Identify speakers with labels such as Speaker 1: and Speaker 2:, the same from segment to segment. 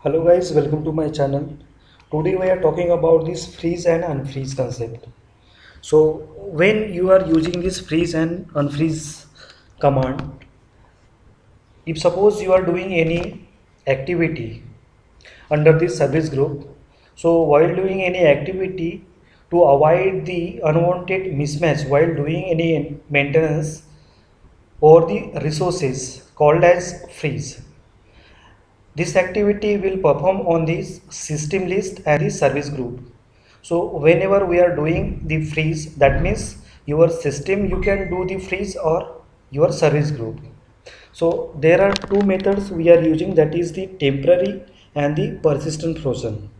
Speaker 1: Hello guys, welcome to my channel. Today we are talking about this freeze and unfreeze concept. So when you are using this freeze and unfreeze command, if suppose you are doing any activity under this service group, so while doing any activity to avoid the unwanted mismatch while doing any maintenance or the resources called as freeze. This activity will perform on the system list and the service group. So whenever we are doing the freeze, that means your system you can do the freeze or your service group. So there are two methods we are using, that is the temporary and the persistent frozen.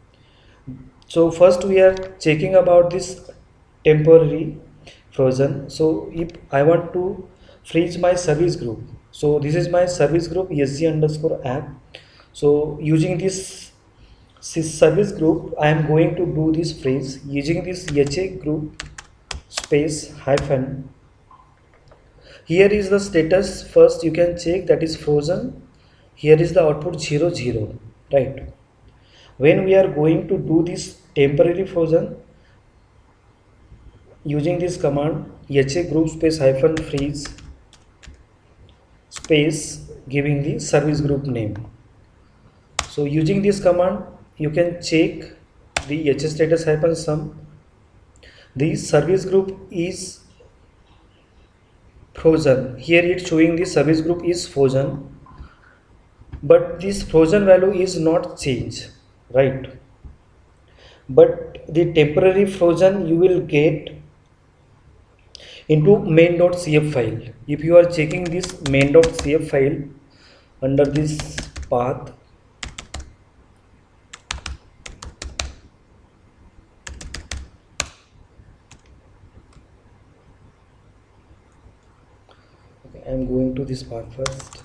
Speaker 1: So first we are checking about this temporary frozen. So if I want to freeze my service group, so this is my service group sg underscore app. So using this service group, I am going to do this freeze using this ha group space hyphen. Here is the status. First you can check, that is frozen. Here is the output 00, right? When we are going to do this temporary frozen, using this command ha group space hyphen freeze space giving the service group name. So using this command you can check the h status hyphen sum. The service group is frozen. Here it's showing the service group is frozen, but this frozen value is not changed, right? But the temporary frozen you will get into main.cf file. If you are checking this main.cf file under this path, okay, I am going to this path first.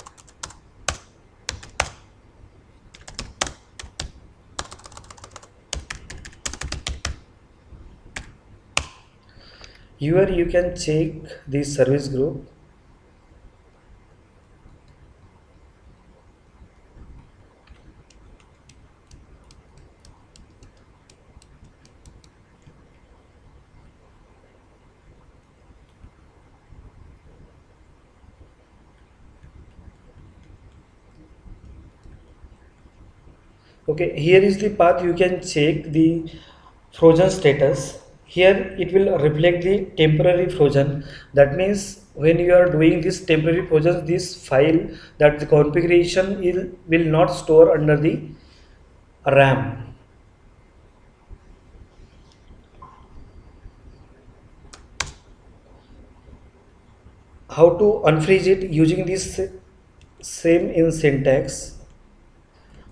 Speaker 1: Here you can check the service group. Okay, here is the path. You can check the frozen status. Here it will reflect the temporary frozen. That means when you are doing this temporary frozen, this file, that the configuration will not store under the RAM. How to unfreeze it? Using this same in syntax,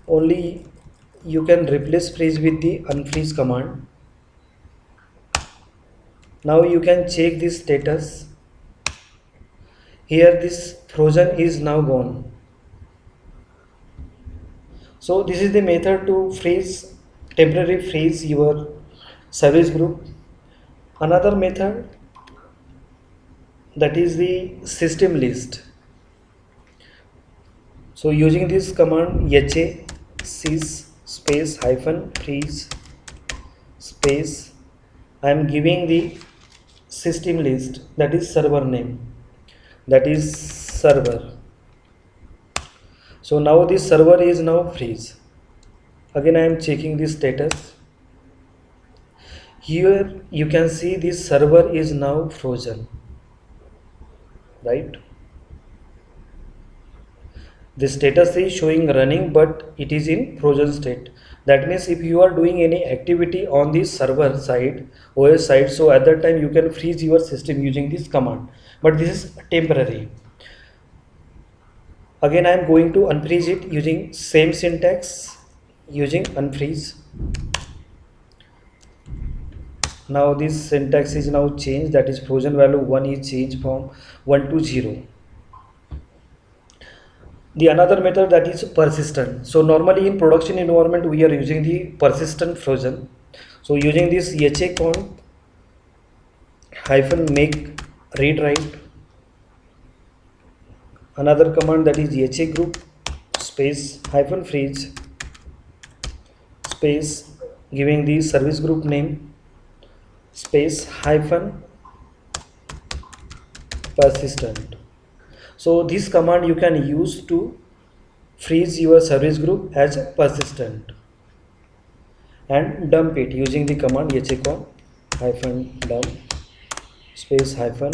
Speaker 1: only you can replace freeze with the unfreeze command. Now you can check this status. Here this frozen is now gone. So this is the method to freeze, temporary freeze your service group. Another method, that is the system list. So using this command ha sys space hyphen freeze space, I am giving the system list, that is server name, that is server. So now this server is now freeze. Again I am checking the status. Here you can see this server is now frozen, right? The status is showing running, but it is in frozen state. That means if you are doing any activity on the server side, OS side, so at that time you can freeze your system using this command, but this is temporary. Again I am going to unfreeze it using same syntax, using unfreeze. Now this syntax is now changed, that is frozen value 1 is changed from 1 to 0. The another method, that is persistent. So normally in production environment we are using the persistent frozen. So using this ha conf hyphen make read write. Another command, that is ha group space hyphen freeze space giving the service group name space hyphen persistent. So this command you can use to freeze your service group as persistent and dump it using the command hcon hyphen dump space hyphen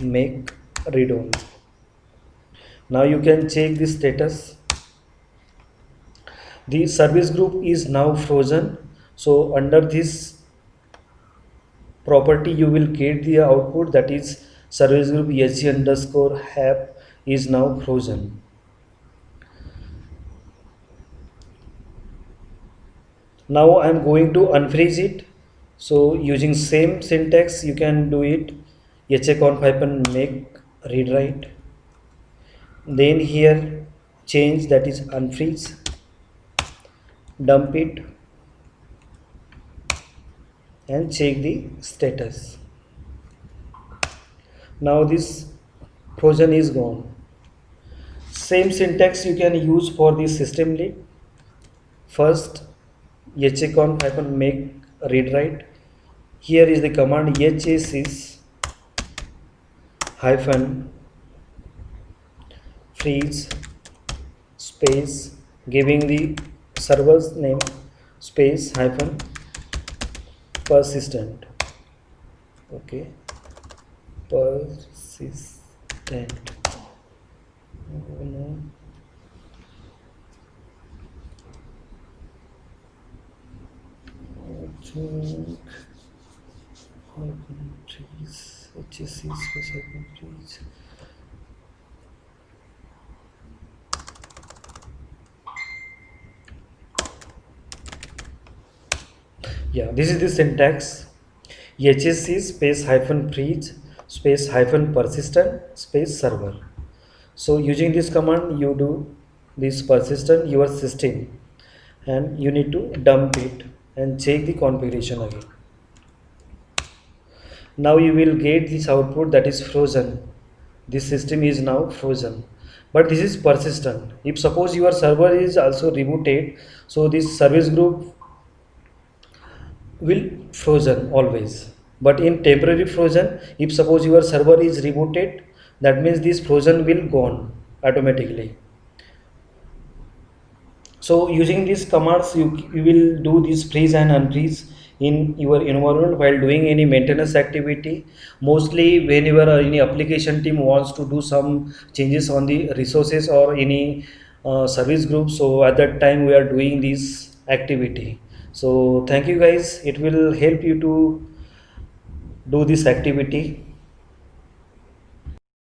Speaker 1: make read only. Now you can check the status. The service group is now frozen. So under this property you will get the output, that is service group sg underscore app is now frozen. Now I am going to unfreeze it. So using same syntax you can do it hconf hyphen make read write. Then here change, that is unfreeze, dump it and check the status. Now this frozen is gone. Same syntax you can use for the system lead. First hconf hyphen make read write. Here is the command hsys hyphen freeze space giving the server's name space hyphen persistent. Okay, persistent. Oh, no. Trees, HSC space hyphen trees. Yeah, this is the syntax hsc space hyphen freeze space hyphen persistent space server. So using this command you do this persistent your system and you need to dump it and check the configuration again. Now you will get this output, that is frozen. This system is now frozen, but this is persistent. If suppose your server is also rebooted, so this service group will frozen always. But in temporary frozen, if suppose your server is rebooted, that means this frozen will gone automatically. So using these commands you will do this freeze and unfreeze in your environment while doing any maintenance activity. Mostly whenever any application team wants to do some changes on the resources or any service group, so at that time we are doing this activity. So thank you guys, it will help you to do this activity.